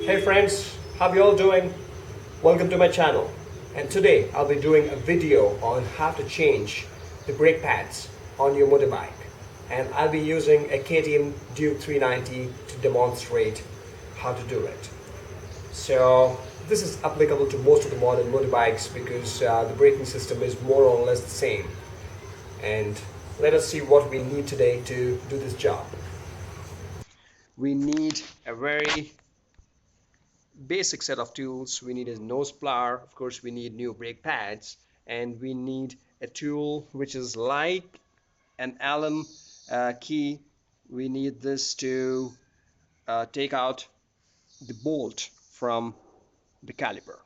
Hey friends, how you all doing? Welcome to my channel. And today I'll be doing a video on how to change the brake pads on your motorbike. And I'll be using a KTM Duke 390 to demonstrate how to do it. So this is applicable to most of the modern motorbikes because the braking system is more or less the same. And let us see what we need today to do this job. We need a very basic set of tools. We need a nose plier, of course we need new brake pads, and we need a tool which is like an Allen key. We need this to take out the bolt from the caliper.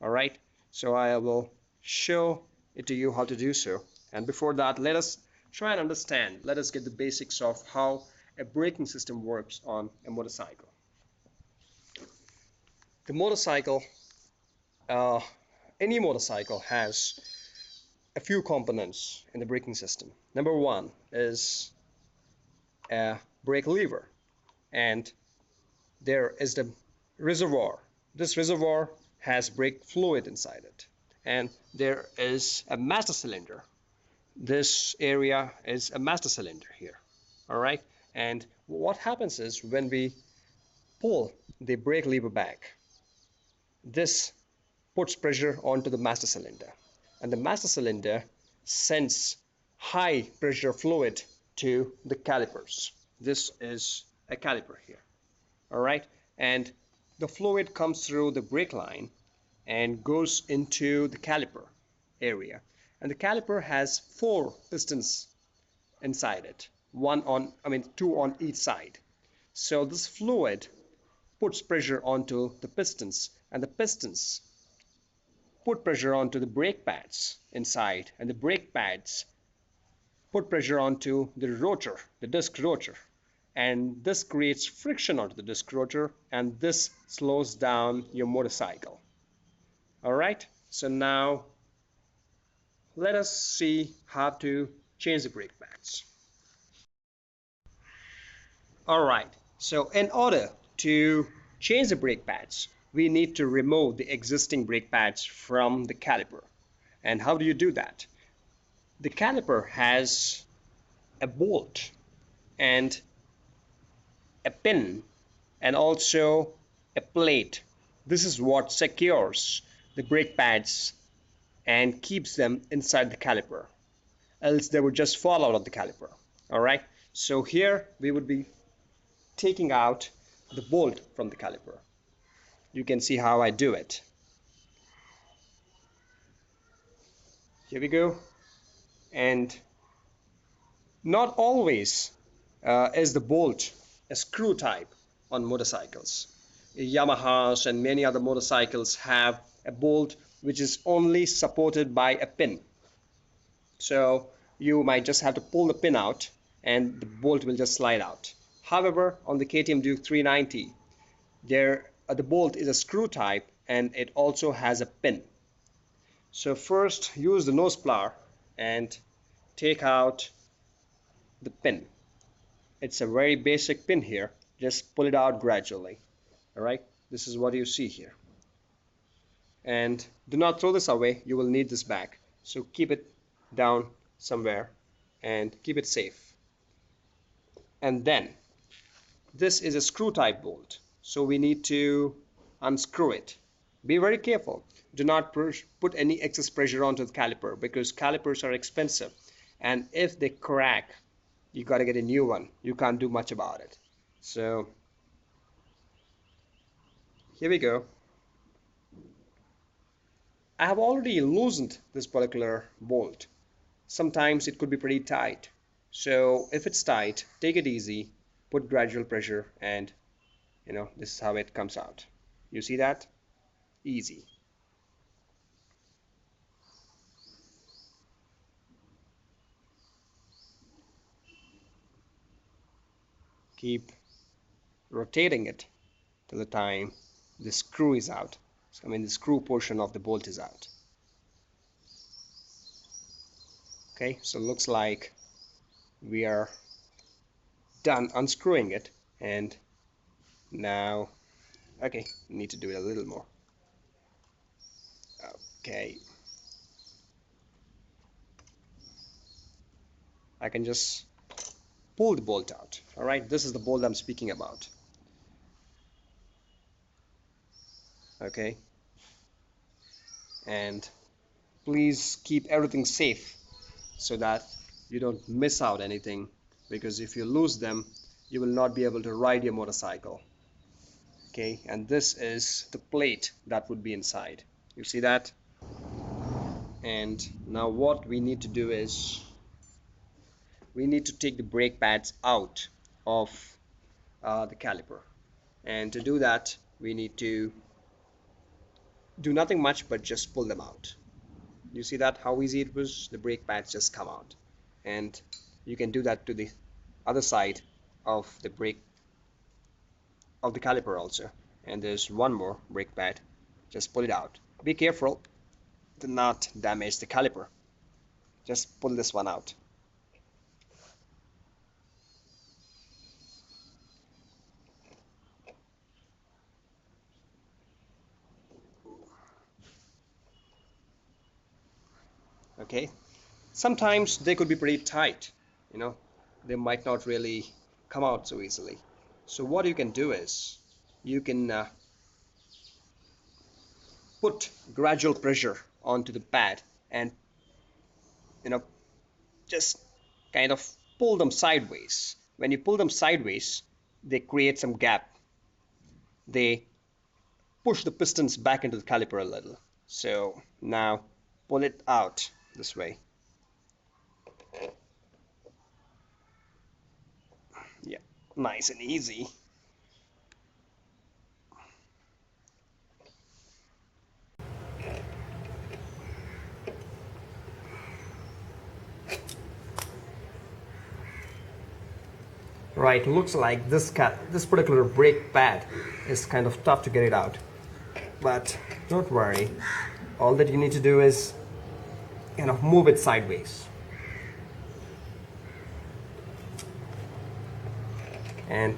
All right, so I will show it to you how to do so. And before that, let us try and understand, let us get the basics of how a braking system works on a motorcycle. The motorcycle, uh, any motorcycle has a few components in the braking system. Number one is a brake lever, and there is the reservoir. This reservoir has brake fluid inside it, and there is a master cylinder. This area is a master cylinder here. All right, and what happens is when we pull the brake lever back, this puts pressure onto the master cylinder, and the master cylinder sends high pressure fluid to the calipers. This is a caliper here. All right, and the fluid comes through the brake line and goes into the caliper area, and the caliper has four pistons inside it, two on each side. So this fluid puts pressure onto the pistons, and the pistons put pressure onto the brake pads inside, and the brake pads put pressure onto the rotor, the disc rotor, and this creates friction onto the disc rotor, and this slows down your motorcycle. All right, so now let us see how to change the brake pads. All right, so in order to change the brake pads, we need to remove the existing brake pads from the caliper. And how do you do that? The caliper has a bolt and a pin and also a plate. This is what secures the brake pads and keeps them inside the caliper, else they would just fall out of the caliper. All right, so here we would be taking out the bolt from the caliper. You can see how I do it. Here we go. And not always is the bolt a screw type on motorcycles. Yamahas and many other motorcycles have a bolt which is only supported by a pin. So you might just have to pull the pin out and the bolt will just slide out. However, on the KTM Duke 390, the bolt is a screw type and it also has a pin. So first use the nose plier and take out the pin. It's a very basic pin here. Just pull it out gradually. All right, this is what you see here. And do not throw this away. You will need this back. So keep it down somewhere and keep it safe. And then this is a screw type bolt. So we need to unscrew it. Be very careful. Do not put any excess pressure onto the caliper because calipers are expensive. And if they crack, you got to get a new one. You can't do much about it. So here we go. I have already loosened this particular bolt. Sometimes it could be pretty tight. So if it's tight, take it easy, put gradual pressure, and this is how it comes out. You see that? Easy. Keep rotating it till the time the screw is out. The screw portion of the bolt is out. Okay, so looks like we are done unscrewing it, and now Okay, need to do it a little more. Okay, I can just pull the bolt out. All right, this is the bolt I'm speaking about. Okay, and please keep everything safe so that you don't miss out anything, because if you lose them, you will not be able to ride your motorcycle. Okay, and this is the plate that would be inside. You see that? And now what we need to do is we need to take the brake pads out of the caliper. And to do that, we need to do nothing much but just pull them out. You see that how easy it was? The brake pads just come out. And you can do that to the other side of the brake of the caliper also. And there's one more brake pad. Just pull it out. Be careful to not damage the caliper. Just pull this one out. Okay, sometimes they could be pretty tight, you know, they might not really come out so easily. So what you can do is you can put gradual pressure onto the pad and, you know, just kind of pull them sideways. When you pull them sideways, they create some gap. They push the pistons back into the caliper a little. So now pull it out this way. Yeah, nice and easy. Right, looks like this particular brake pad is kind of tough to get it out. But don't worry. All that you need to do is, you know, move it sideways. And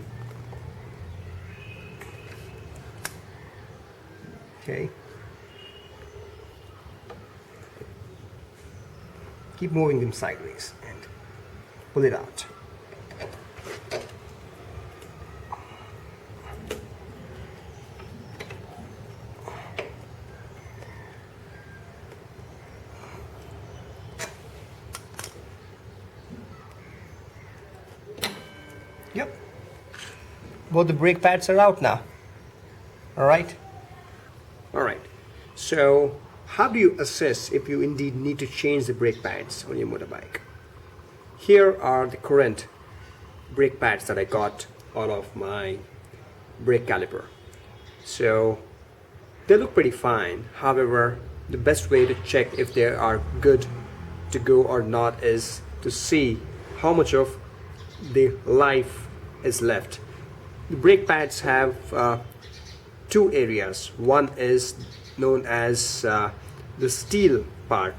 okay. Keep moving them sideways and pull it out. Yep. Both the brake pads are out now. All right. All right. So how do you assess if you indeed need to change the brake pads on your motorbike? Here are the current brake pads that I got out of my brake caliper. So they look pretty fine. However, the best way to check if they are good to go or not is to see how much of the life is left. The brake pads have two areas. One is known as the steel part,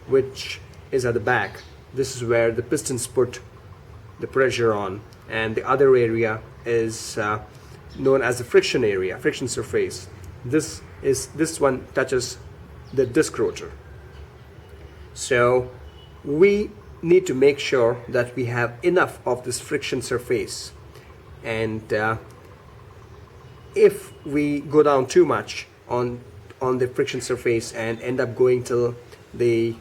which is at the back. This is where the pistons put the pressure on, and the other area is known as the friction area, friction surface. This one touches the disc rotor. So we need to make sure that we have enough of this friction surface, and if we go down too much on the friction surface and end up going till the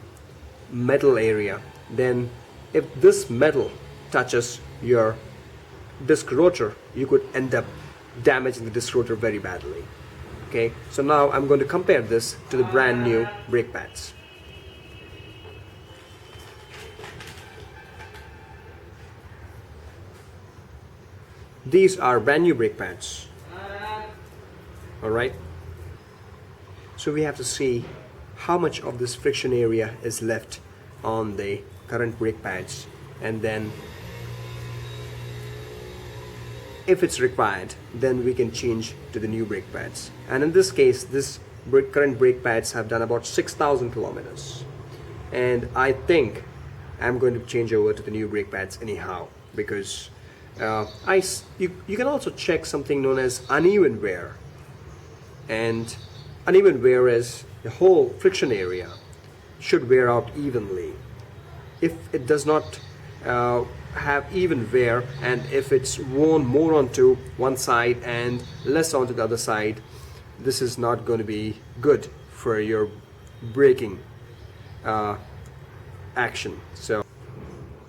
metal area, then if this metal touches your disc rotor, you could end up damaging the disc rotor very badly. Okay, so now I'm going to compare this to the brand new brake pads. These are brand new brake pads. Alright, so we have to see how much of this friction area is left on the current brake pads, and then if it's required, then we can change to the new brake pads. And in this case, this current brake pads have done about 6,000 kilometers, and I think I'm going to change over to the new brake pads anyhow, because you can also check something known as uneven wear. and uneven wear is the whole friction area should wear out evenly. If it does not have even wear, and if it's worn more onto one side and less onto the other side, this is not going to be good for your braking action. So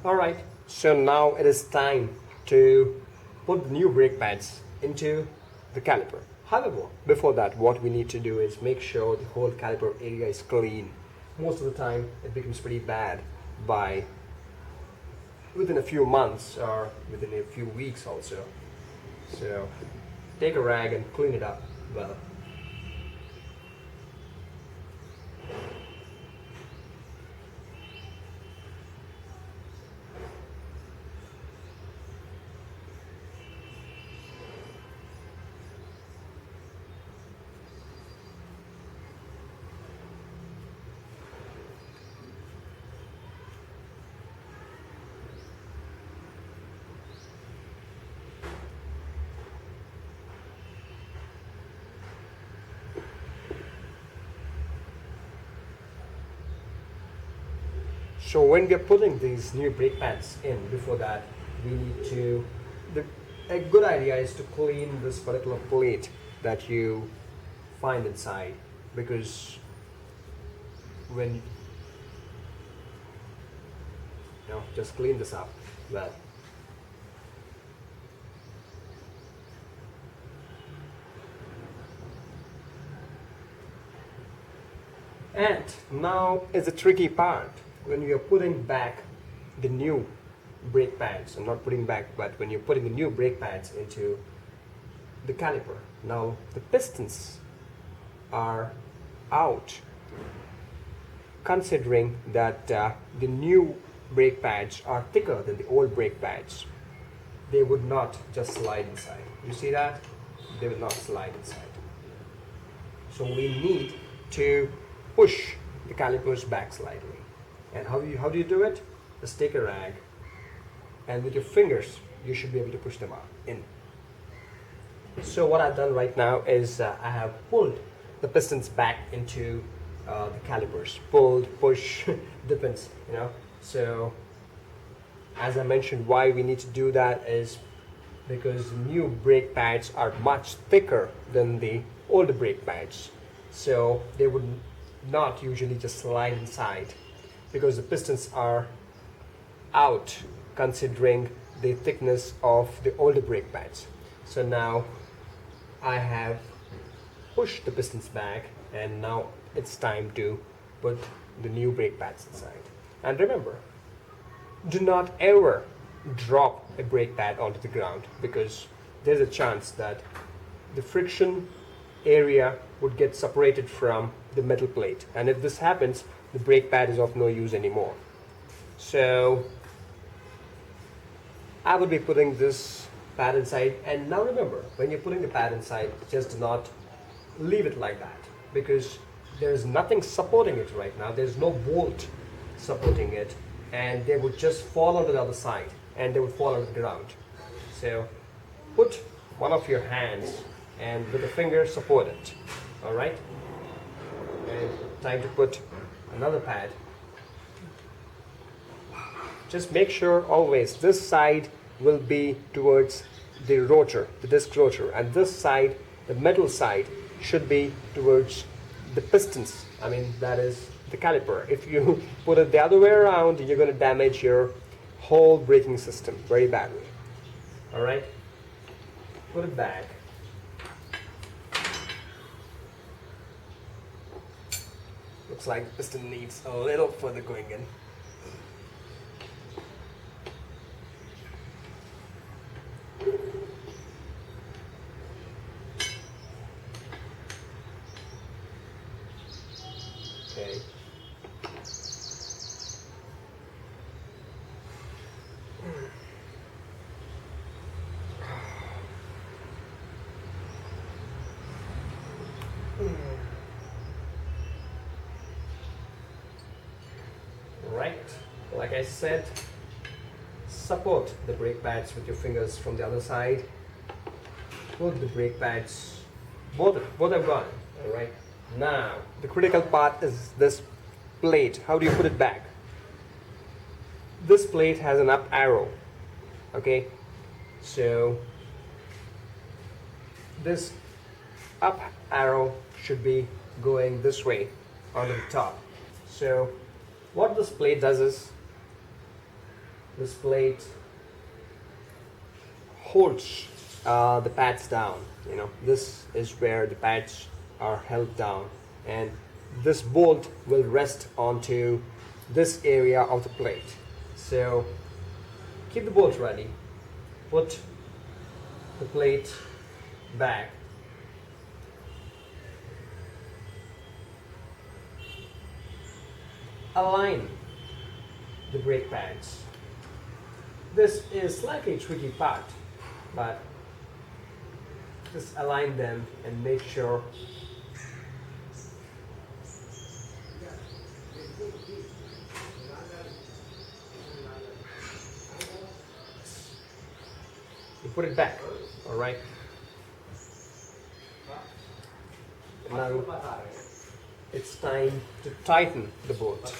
alright, so now it is time to put the new brake pads into the caliper. However, before that, what we need to do is make sure the whole caliper area is clean. Most of the time it becomes pretty bad by within a few months or within a few weeks also. So take a rag and clean it up well. So when we are putting these new brake pads in, before that we need to, a good idea is to clean this particular plate that you find inside, because when just clean this up well. And now is the tricky part. When you're putting back the new brake pads, I'm not putting back, but when you're putting the new brake pads into the caliper, now the pistons are out, considering that the new brake pads are thicker than the old brake pads. They would not just slide inside. You see that? They will not slide inside. So we need to push the calipers back slightly. And how do you do it? Just take a rag, and with your fingers you should be able to push them out in. So what I've done right now is I have pulled the pistons back into the calipers. Pulled, push, depends, So as I mentioned, why we need to do that is because the new brake pads are much thicker than the older brake pads. So they would not usually just slide inside, because the pistons are out, considering the thickness of the older brake pads. So now I have pushed the pistons back, and now it's time to put the new brake pads inside. And remember, do not ever drop a brake pad onto the ground, because there's a chance that the friction area would get separated from the metal plate, and if this happens, the brake pad is of no use anymore. So I would be putting this pad inside, and now remember, when you're putting the pad inside, just do not leave it like that, because there's nothing supporting it right now. There's no bolt supporting it, and they would just fall onto the other side, and they would fall on the ground. So put one of your hands and with a finger support it. All right, and time to put another pad. Just make sure always this side will be towards the rotor, the disc rotor, and this side, the metal side, should be towards the pistons. I mean, that is the caliper. If you put it the other way around, you're going to damage your whole braking system very badly. All right, put it back. Looks like the piston needs a little further going in. Okay. Right, like I said, support the brake pads with your fingers from the other side. Put the brake pads Both have gone. All right. Now the critical part is this plate. How do you put it back? This plate has an up arrow. Okay. So this up arrow should be going this way onto the top. So what this plate does is, this plate holds the pads down. You know, this is where the pads are held down, and this bolt will rest onto this area of the plate. So keep the bolt ready, put the plate back, align the brake pads. This is slightly tricky part, but just align them and make sure you put it back. All right. Now it's time to tighten the bolt.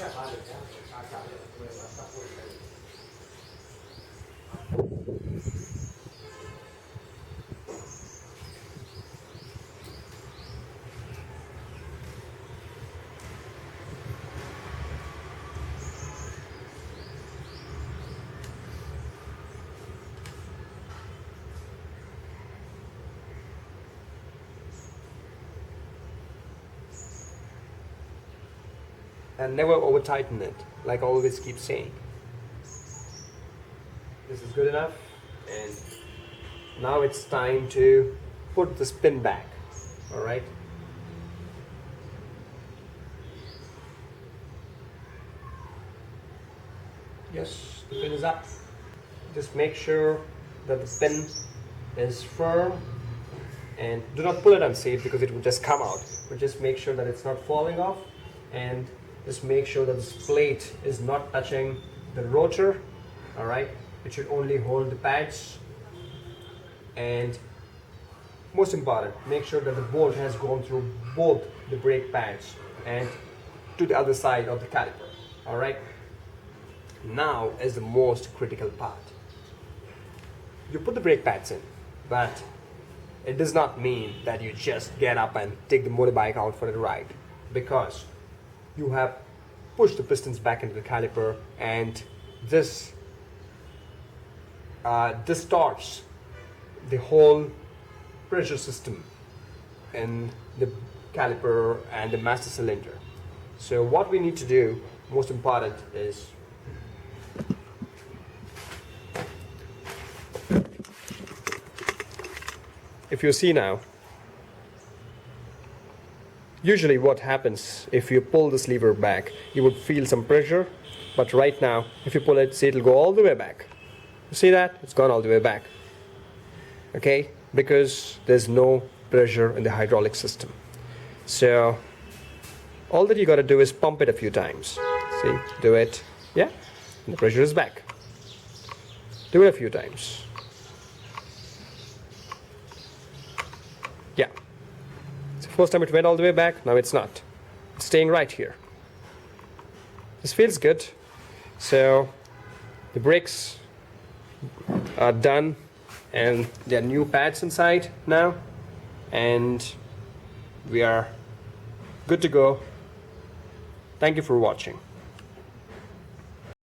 And never over tighten it, like I always keep saying. This is good enough, and now it's time to put the spin back. All right. Yes, the pin is up. Just make sure that the pin is firm, and do not pull it unsafe because it will just come out. But just make sure that it's not falling off, and just make sure that this plate is not touching the rotor. All right, it should only hold the pads, and most important, make sure that the bolt has gone through both the brake pads and to the other side of the caliper. All right, now is the most critical part. You put the brake pads in, but it does not mean that you just get up and take the motorbike out for a ride, because you have pushed the pistons back into the caliper, and this distorts the whole pressure system in the caliper and the master cylinder. So what we need to do, most important, is if you see now, usually what happens if you pull this lever back, you would feel some pressure, but right now if you pull it, see, it'll go all the way back. You see that? It's gone all the way back. Okay? Because there's no pressure in the hydraulic system. So all that you got to do is pump it a few times. See? Do it. Yeah? And the pressure is back. Do it a few times. Yeah. First time it went all the way back, now it's not. It's staying right here. This feels good. So the brakes are done, and there are new pads inside now, and we are good to go. Thank you for watching.